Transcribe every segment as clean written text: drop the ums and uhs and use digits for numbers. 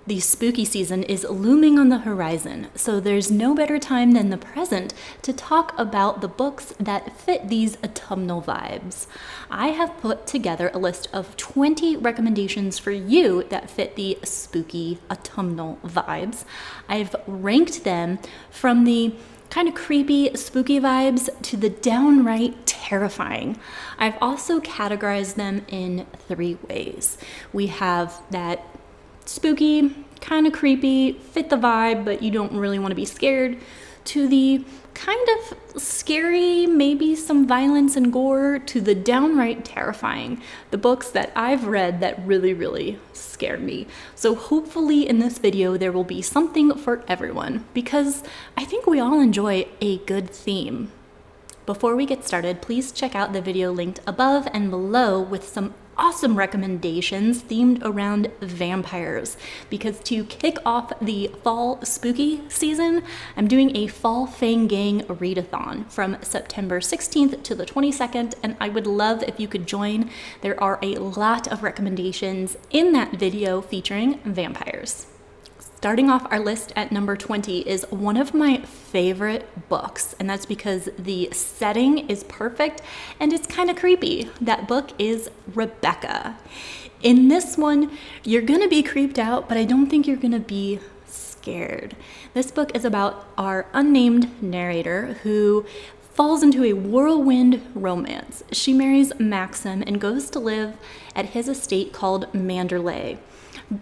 The spooky season is looming on the horizon, so there's no better time than the present to talk about the books that fit these autumnal vibes. I have put together a list of 20 recommendations for you that fit the spooky autumnal vibes. I've ranked them from the kind of creepy, spooky vibes to the downright terrifying. I've also categorized them in 3 ways. We have that spooky, kind of creepy, fit the vibe, but you don't really want to be scared, to the kind of scary, maybe some violence and gore, to the downright terrifying. The books that I've read that really scared me. So hopefully in this video there will be something for everyone, because I think we all enjoy a good theme. Before we get started, please check out the video linked above and below with some awesome recommendations themed around vampires, because to kick off the fall spooky season, I'm doing a Fall Fang Gang readathon from September 16th to the 22nd, and I would love if you could join. There are a lot of recommendations in that video featuring vampires. Starting off our list at number 20 is one of my favorite books, and that's because the setting is perfect and it's kind of creepy. That book is Rebecca. In this one, you're gonna be creeped out, but I don't think you're gonna be scared. This book is about our unnamed narrator who falls into a whirlwind romance. She marries Maxim and goes to live at his estate called Manderley.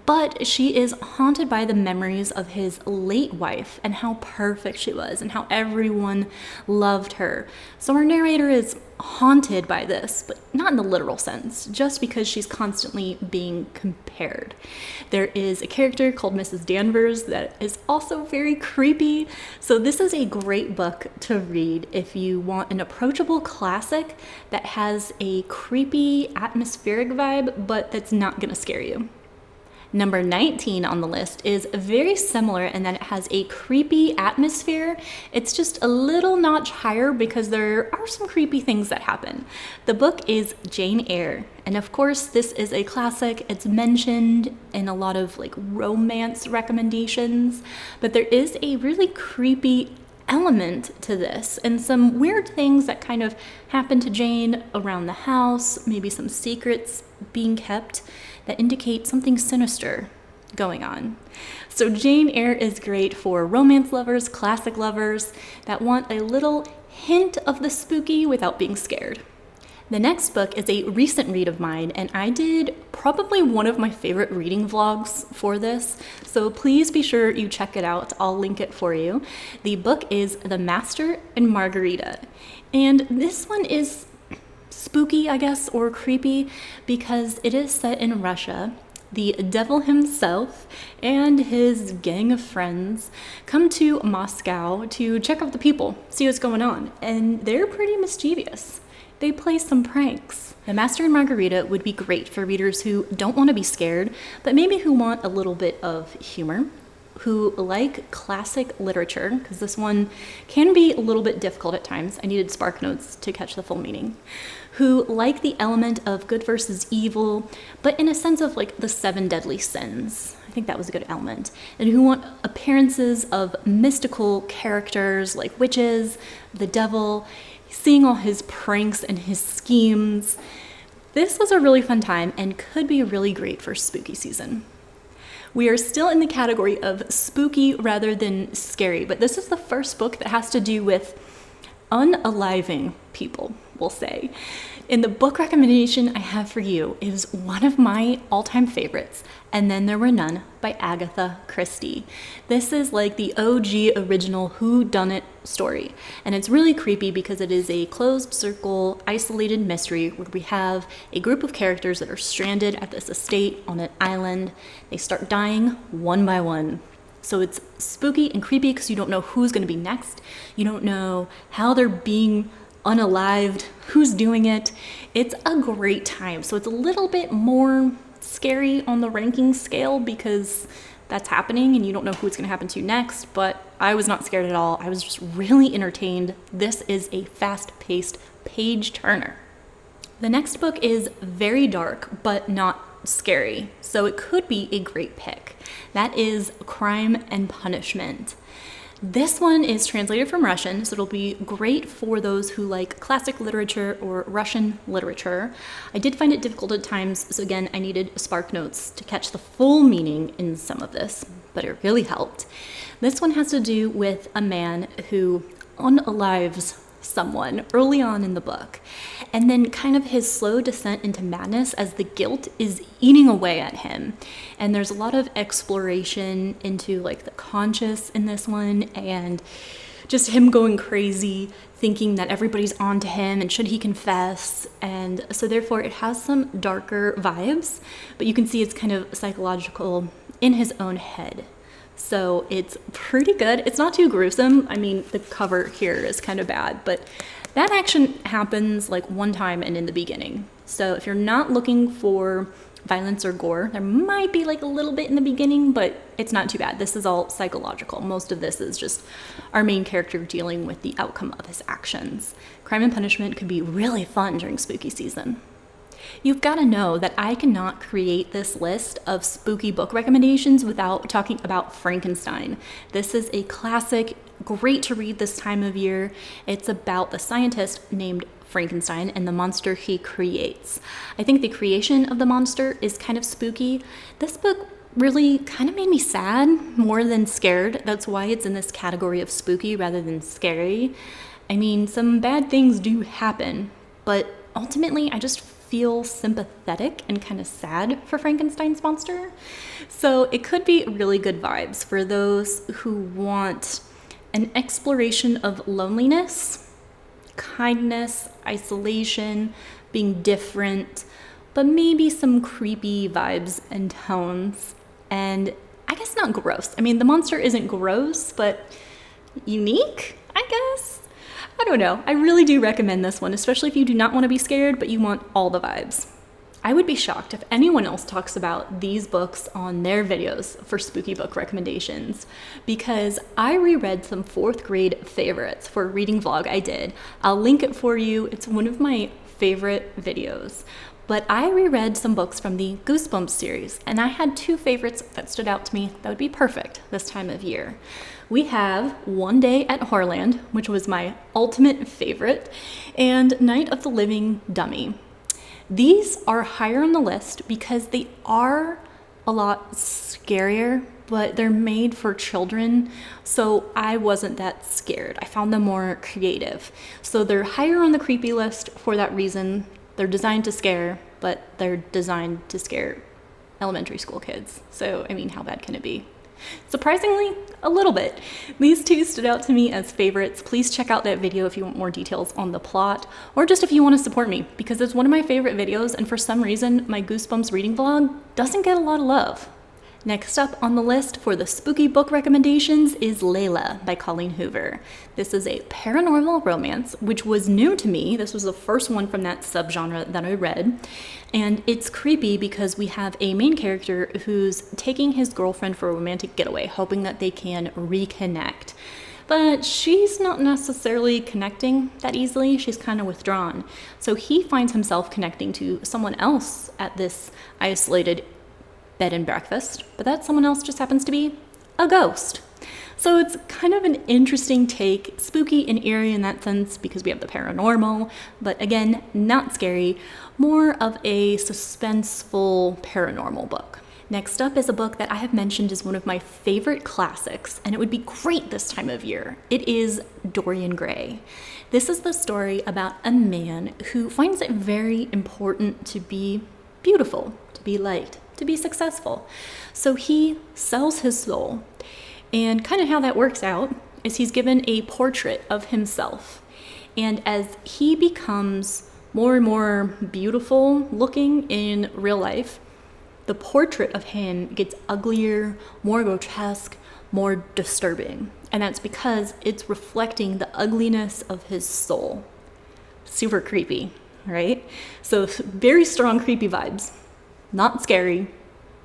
But she is haunted by the memories of his late wife and how perfect she was and how everyone loved her. So our narrator is haunted by this, but not in the literal sense, just because she's constantly being compared. There is a character called Mrs. Danvers that is also very creepy. So this is a great book to read if you want an approachable classic that has a creepy atmospheric vibe, but that's not gonna scare you. Number 19 on the list is very similar in that it has a creepy atmosphere. It's just a little notch higher because there are some creepy things that happen. The book is Jane Eyre, and of course this is a classic. It's mentioned in a lot of romance recommendations, but there is a really creepy element to this and some weird things that kind of happen to Jane around the house, maybe some secrets being kept that indicate something sinister going on. So Jane Eyre is great for romance lovers, classic lovers that want a little hint of the spooky without being scared. The next book is a recent read of mine, and I did probably one of my favorite reading vlogs for this, so please be sure you check it out. I'll link it for you. The book is The Master and Margarita, and this one is spooky, I guess, or creepy, because it is set in Russia. The devil himself and his gang of friends come to Moscow to check out the people, see what's going on, and they're pretty mischievous. They play some pranks. The Master and Margarita would be great for readers who don't want to be scared, but maybe who want a little bit of humor, who like classic literature, because this one can be a little bit difficult at times. I needed spark notes to catch the full meaning. Who like the element of good versus evil, but in a sense of the 7 deadly sins. I think that was a good element. And who want appearances of mystical characters like witches, the devil, seeing all his pranks and his schemes. This was a really fun time and could be really great for spooky season. We are still in the category of spooky rather than scary, but this is the first book that has to do with unaliving people, we'll say. And the book recommendation I have for you is one of my all-time favorites, And Then There Were None by Agatha Christie. This is like the OG original whodunit story, and it's really creepy because it is a closed circle, isolated mystery where we have a group of characters that are stranded at this estate on an island. They start dying one by one. So it's spooky and creepy because you don't know who's going to be next. You don't know how they're being unalived, who's doing it. It's a great time. So it's a little bit more scary on the ranking scale because that's happening and you don't know who it's going to happen to next, but I was not scared at all. I was just really entertained. This is a fast-paced page turner. The next book is very dark, but not not scary, so it could be a great pick. That is Crime and Punishment. This one is translated from Russian, so it'll be great for those who like classic literature or Russian literature. I did find it difficult at times, so again, I needed Spark Notes to catch the full meaning in some of this, but it really helped. This one has to do with a man who unalives someone early on in the book, and then kind of his slow descent into madness as the guilt is eating away at him. And there's a lot of exploration into like the conscious in this one, and just him going crazy, thinking that everybody's on to him and should he confess. And so therefore it has some darker vibes, but you can see it's kind of psychological in his own head. So it's pretty good. It's not too gruesome. I mean, the cover here is kind of bad, but that action happens like one time and in the beginning. So if you're not looking for violence or gore, there might be like a little bit in the beginning, but it's not too bad. This is all psychological. Most of this is just our main character dealing with the outcome of his actions. Crime and Punishment could be really fun during spooky season. You've got to know that I cannot create this list of spooky book recommendations without talking about Frankenstein. This is a classic, great to read this time of year. It's about the scientist named Frankenstein and the monster he creates. I think the creation of the monster is kind of spooky. This book really kind of made me sad more than scared. That's why it's in this category of spooky rather than scary. I mean, some bad things do happen, but ultimately I just feel sympathetic and kind of sad for Frankenstein's monster. So it could be really good vibes for those who want an exploration of loneliness, kindness, isolation, being different, but maybe some creepy vibes and tones. And I guess not gross. I mean, the monster isn't gross, but unique, I guess. I don't know. I really do recommend this one, especially if you do not want to be scared, but you want all the vibes. I would be shocked if anyone else talks about these books on their videos for spooky book recommendations, because I reread some 4th grade favorites for a reading vlog I did. I'll link it for you. It's one of my favorite videos. But I reread some books from the Goosebumps series, and I had 2 favorites that stood out to me that would be perfect this time of year. We have One Day at Horrorland, which was my ultimate favorite, and Night of the Living Dummy. These are higher on the list because they are a lot scarier, but they're made for children, so I wasn't that scared. I found them more creative. So they're higher on the creepy list for that reason. They're designed to scare, but they're designed to scare elementary school kids. So, I mean, how bad can it be? Surprisingly, a little bit. These 2 stood out to me as favorites. Please check out that video if you want more details on the plot, or just if you want to support me, because it's one of my favorite videos, and for some reason, my Goosebumps reading vlog doesn't get a lot of love. Next up on the list for the spooky book recommendations is Layla by Colleen Hoover. This is a paranormal romance, which was new to me. This was the first one from that subgenre that I read. And it's creepy because we have a main character who's taking his girlfriend for a romantic getaway, hoping that they can reconnect. But she's not necessarily connecting that easily. She's kind of withdrawn. So he finds himself connecting to someone else at this isolated bed and breakfast, but that someone else just happens to be a ghost. So it's kind of an interesting take, spooky and eerie in that sense because we have the paranormal, but again, not scary, more of a suspenseful paranormal book. Next up is a book that I have mentioned is one of my favorite classics, and it would be great this time of year. It is Dorian Gray. This is the story about a man who finds it very important to be beautiful, to be liked, to be successful. So he sells his soul. And kind of how that works out is he's given a portrait of himself. And as he becomes more and more beautiful looking in real life, the portrait of him gets uglier, more grotesque, more disturbing. And that's because it's reflecting the ugliness of his soul. Super creepy, right? So very strong creepy vibes. Not scary,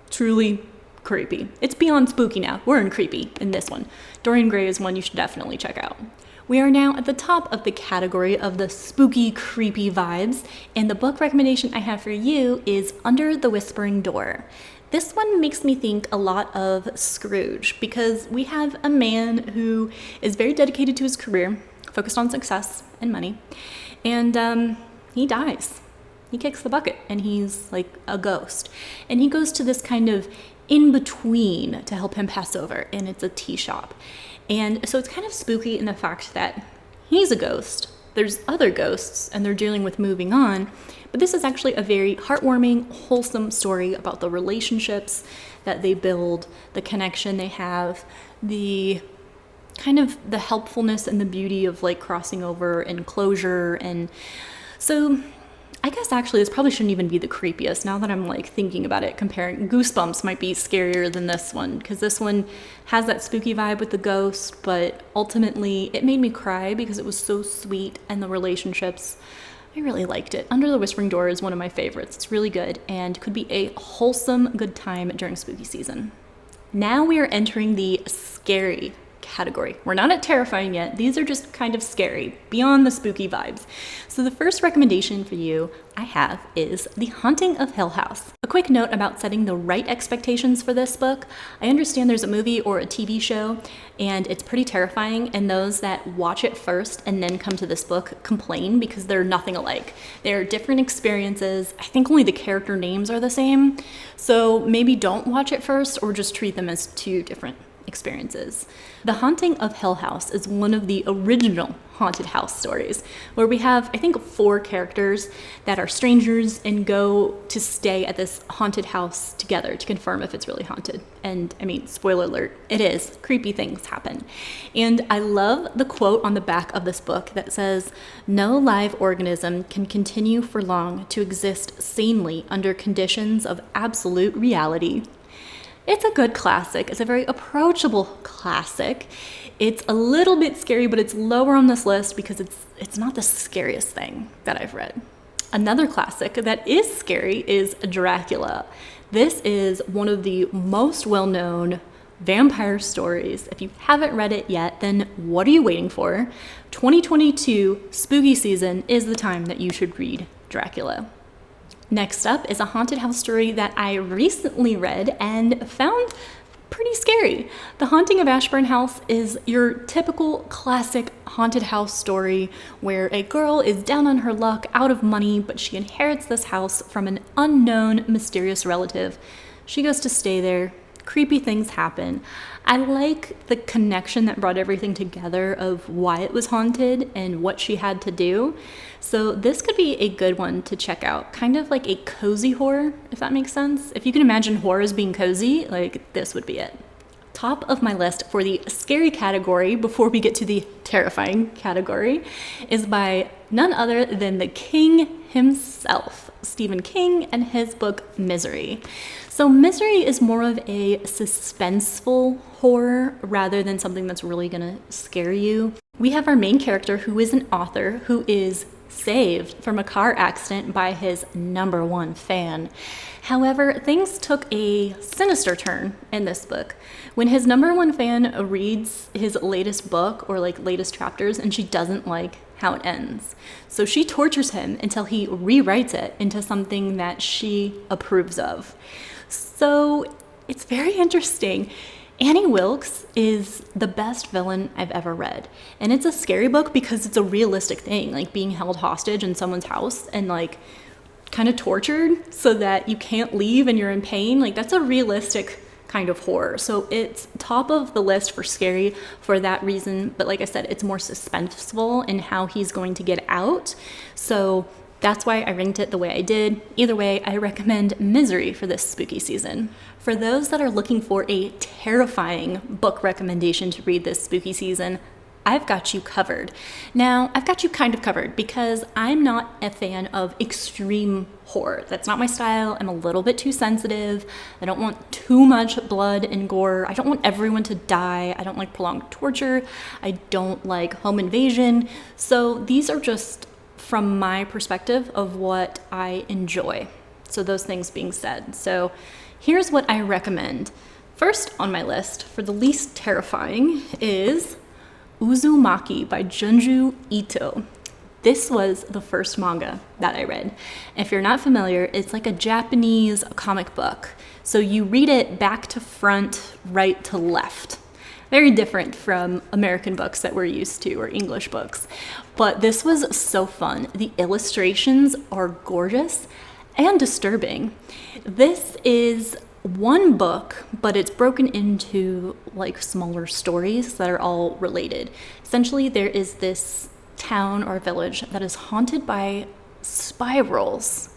truly creepy. It's beyond spooky now. We're in creepy in this one. Dorian Gray is one you should definitely check out. We are now at the top of the category of the spooky, creepy vibes, and the book recommendation I have for you is Under the Whispering Door. This one makes me think a lot of Scrooge because we have a man who is very dedicated to his career, focused on success and money, and he dies. He kicks the bucket and he's like a ghost. And he goes to this kind of in-between to help him pass over, and it's a tea shop. And so it's kind of spooky in the fact that he's a ghost, there's other ghosts, and they're dealing with moving on. But this is actually a very heartwarming, wholesome story about the relationships that they build, the connection they have, the kind of the helpfulness and the beauty of like crossing over and closure. And so I guess actually this probably shouldn't even be the creepiest now that I'm like thinking about it, comparing. Goosebumps might be scarier than this one because this one has that spooky vibe with the ghost, but ultimately it made me cry because it was so sweet and the relationships, I really liked it. Under the Whispering Door is one of my favorites. It's really good and could be a wholesome good time during spooky season. Now we are entering the scary category. We're not at terrifying yet. These are just kind of scary, beyond the spooky vibes. So the first recommendation for you I have is The Haunting of Hill House. A quick note about setting the right expectations for this book. I understand there's a movie or a TV show and it's pretty terrifying, and those that watch it first and then come to this book complain because they're nothing alike. They're different experiences. I think only the character names are the same. So maybe don't watch it first or just treat them as two different experiences. The Haunting of Hill House is one of the original haunted house stories where we have, I think, 4 characters that are strangers and go to stay at this haunted house together to confirm if it's really haunted. And I mean, spoiler alert, it is. Creepy things happen. And I love the quote on the back of this book that says, "No live organism can continue for long to exist sanely under conditions of absolute reality." It's a good classic. It's a very approachable classic. It's a little bit scary, but it's lower on this list because it's not the scariest thing that I've read. Another classic that is scary is Dracula. This is one of the most well-known vampire stories. If you haven't read it yet, then what are you waiting for? 2022 spooky season is the time that you should read Dracula. Next up is a haunted house story that I recently read and found pretty scary. The Haunting of Ashburn House is your typical classic haunted house story where a girl is down on her luck, out of money, but she inherits this house from an unknown, mysterious relative. She goes to stay there. Creepy things happen. I like the connection that brought everything together of why it was haunted and what she had to do. So this could be a good one to check out. Kind of like a cozy horror, if that makes sense. If you can imagine horror as being cozy, like this would be it. Top of my list for the scary category before we get to the terrifying category is by none other than the king himself, Stephen King, and his book Misery. So Misery is more of a suspenseful horror rather than something that's really gonna scare you. We have our main character who is an author who is saved from a car accident by his #1 fan. However, things took a sinister turn in this book when his #1 fan reads his latest book or like latest chapters and she doesn't like how it ends. So she tortures him until he rewrites it into something that she approves of. So it's very interesting. Annie Wilkes is the best villain I've ever read. And it's a scary book because it's a realistic thing, like being held hostage in someone's house and like kind of tortured so that you can't leave and you're in pain. Like that's a realistic kind of horror. So it's top of the list for scary for that reason. But like I said, it's more suspenseful in how he's going to get out. So that's why I ranked it the way I did. Either way, I recommend Misery for this spooky season. For those that are looking for a terrifying book recommendation to read this spooky season, I've got you covered. Now, I've got you kind of covered because I'm not a fan of extreme horror. That's not my style. I'm a little bit too sensitive. I don't want too much blood and gore. I don't want everyone to die. I don't like prolonged torture. I don't like home invasion. So these are just from my perspective of what I enjoy. So those things being said. So here's what I recommend. First on my list for the least terrifying is Uzumaki by Junju Ito. This was the first manga that I read. If you're not familiar, it's like a Japanese comic book. So you read it back to front, right to left. Very different from American books that we're used to, or English books. But this was so fun. The illustrations are gorgeous and disturbing. This is one book, but it's broken into like smaller stories that are all related. Essentially, there is this town or village that is haunted by spirals.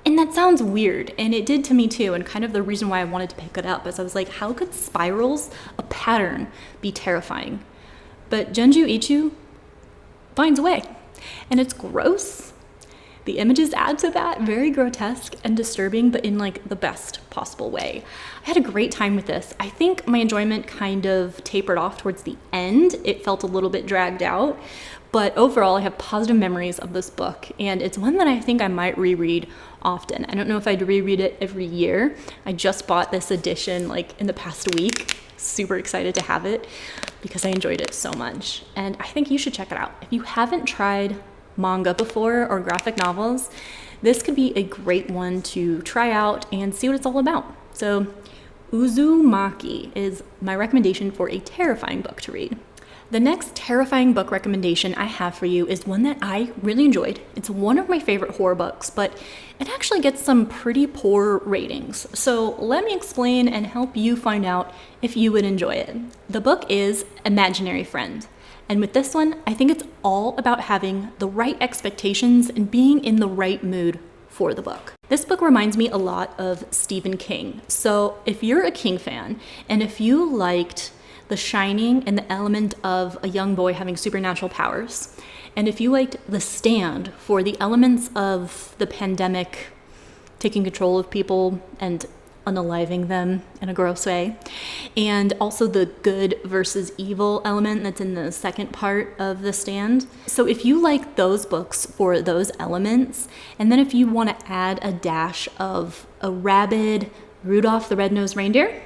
And that sounds weird, and it did to me too, and kind of the reason why I wanted to pick it up is I was like, how could spirals, a pattern, be terrifying? But Junju Ito finds a way, and it's gross. The images add to that, very grotesque and disturbing, but in like the best possible way. I had a great time with this. I think my enjoyment kind of tapered off towards the end. It felt a little bit dragged out, but overall I have positive memories of this book, and it's one that I think I might reread often. I don't know if I'd reread it every year. I just bought this edition like in the past week. Super excited to have it because I enjoyed it so much, and I think you should check it out. If you haven't tried manga before or graphic novels, this could be a great one to try out and see what it's all about. So Uzumaki is my recommendation for a terrifying book to read. The next terrifying book recommendation I have for you is one that I really enjoyed. It's one of my favorite horror books, but it actually gets some pretty poor ratings. So let me explain and help you find out if you would enjoy it. The book is Imaginary Friend. And with this one, I think it's all about having the right expectations and being in the right mood for the book. This book reminds me a lot of Stephen King. So if you're a King fan, and if you liked The Shining and the element of a young boy having supernatural powers, and if you liked The Stand for the elements of the pandemic taking control of people and unaliving them in a gross way, and also the good versus evil element that's in the second part of The Stand. So if you like those books for those elements, and then if you want to add a dash of a rabid Rudolph the Red-Nosed Reindeer,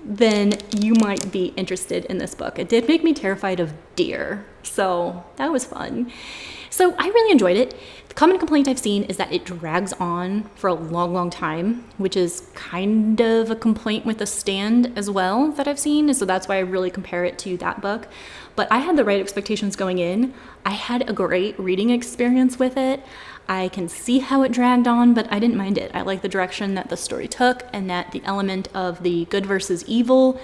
then you might be interested in this book. It did make me terrified of deer, so that was fun. So I really enjoyed it. The common complaint I've seen is that it drags on for a long, long time, which is kind of a complaint with The Stand as well that I've seen. So that's why I really compare it to that book. But I had the right expectations going in. I had a great reading experience with it. I can see how it dragged on, but I didn't mind it. I like the direction that the story took, and that the element of the good versus evil.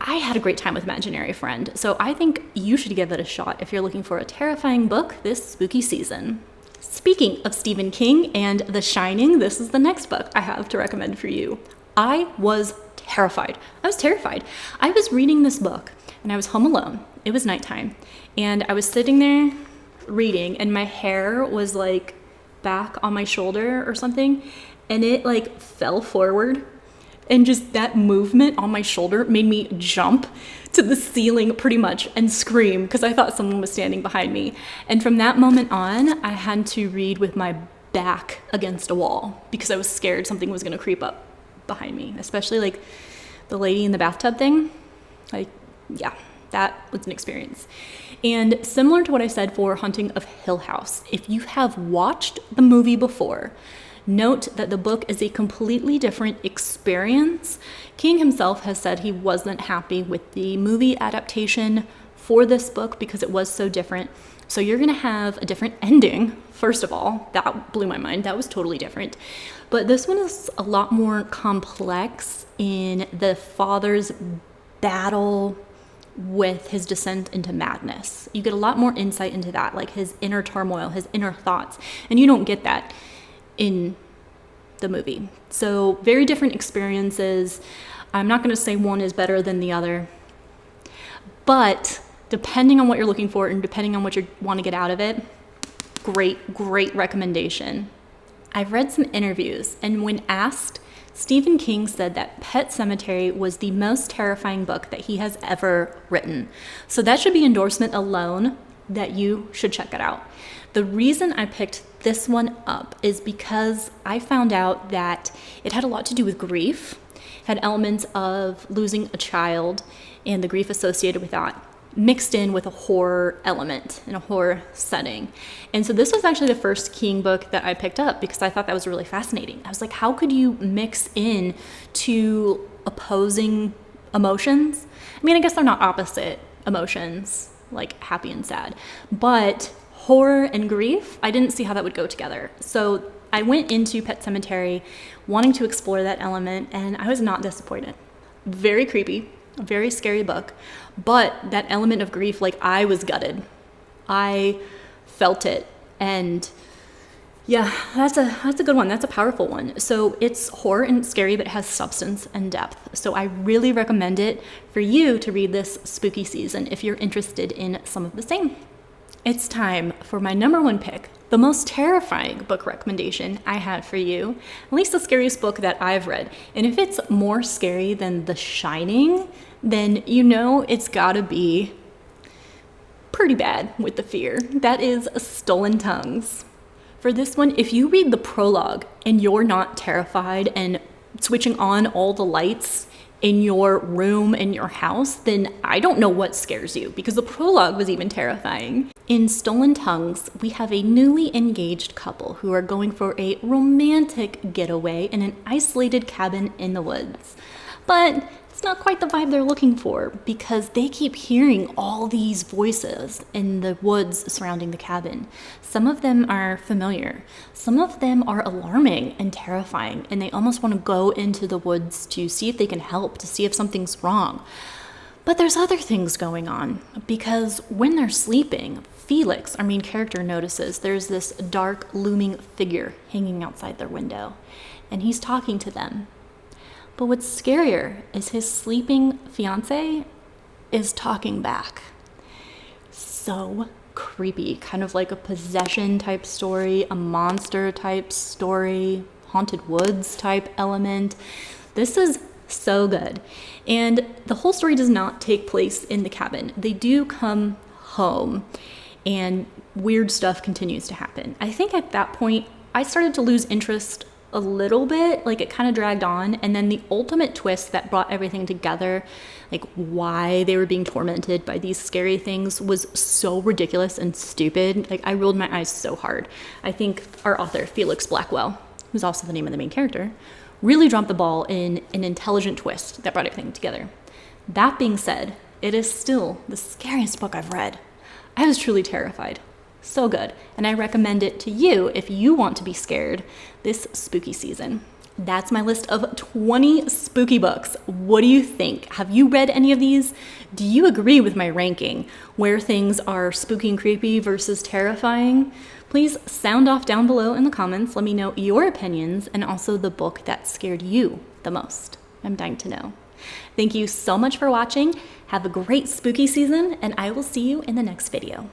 I had a great time with Imaginary Friend, so I think you should give it a shot if you're looking for a terrifying book this spooky season. Speaking of Stephen King and The Shining, this is the next book I have to recommend for you. I was terrified. I was terrified. I was reading this book, and I was home alone. It was nighttime, and I was sitting there reading, and my hair was like back on my shoulder or something, and it like fell forward. And just that movement on my shoulder made me jump to the ceiling pretty much and scream because I thought someone was standing behind me. And from that moment on, I had to read with my back against a wall because I was scared something was going to creep up behind me, especially like the lady in the bathtub thing. Like, yeah, that was an experience. And similar to what I said for Haunting of Hill House, if you have watched the movie before, note that the book is a completely different experience. King himself has said he wasn't happy with the movie adaptation for this book because it was so different. So you're going to have a different ending. First of all, that blew my mind. That was totally different. But this one is a lot more complex in the father's battle with his descent into madness. You get a lot more insight into that, like his inner turmoil, his inner thoughts. And you don't get that in the movie. So very different experiences. I'm not going to say one is better than the other, but depending on what you're looking for and depending on what you want to get out of it, great recommendation. I've read some interviews, and when asked, Stephen King said that Pet Sematary was the most terrifying book that he has ever written. So that should be endorsement alone that you should check it out. The reason I picked this one up is because I found out that it had a lot to do with grief, had elements of losing a child and the grief associated with that. mixed in with a horror element in a horror setting. And so this was actually the first King book that I picked up because I thought that was really fascinating. I was like, how could you mix in two opposing emotions? I mean, I guess they're not opposite emotions, like happy and sad, but horror and grief, I didn't see how that would go together. So I went into Pet Sematary wanting to explore that element, and I was not disappointed. Very creepy, a very scary book, but that element of grief, like, I was gutted. I felt it, and yeah, that's a good one. That's a powerful one. So it's horror and scary, but it has substance and depth. So I really recommend it for you to read this spooky season if you're interested in some of the same. It's time for my number one pick, the most terrifying book recommendation I have for you, at least the scariest book that I've read. And if it's more scary than The Shining, then you know it's gotta be pretty bad with the fear. That is Stolen Tongues. For this one, if you read the prologue and you're not terrified and switching on all the lights in your room, in your house, then I don't know what scares you, because the prologue was even terrifying. In Stolen Tongues, we have a newly engaged couple who are going for a romantic getaway in an isolated cabin in the woods. But it's not quite the vibe they're looking for, because they keep hearing all these voices in the woods surrounding the cabin. Some of them are familiar. Some of them are alarming and terrifying, and they almost want to go into the woods to see if they can help, to see if something's wrong. But there's other things going on, because when they're sleeping, Felix, our main character, notices there's this dark, looming figure hanging outside their window, and he's talking to them. But what's scarier is his sleeping fiance is talking back. So creepy, kind of like a possession type story, a monster type story, haunted woods type element. This is so good. And the whole story does not take place in the cabin. They do come home, and weird stuff continues to happen. I think at that point, I started to lose interest a little bit, like it kind of dragged on, and then the ultimate twist that brought everything together, like why they were being tormented by these scary things, was so ridiculous and stupid. Like, I rolled my eyes so hard. I think our author, Felix Blackwell, who's also the name of the main character, really dropped the ball in an intelligent twist that brought everything together. That being said, it is still the scariest book I've read. I was truly terrified. So good, and I recommend it to you if you want to be scared this spooky season. That's my list of 20 spooky books. What do you think? Have you read any of these? Do you agree with my ranking, where things are spooky and creepy versus terrifying? Please sound off down below in the comments. Let me know your opinions and also the book that scared you the most. I'm dying to know. Thank you so much for watching. Have a great spooky season, and I will see you in the next video.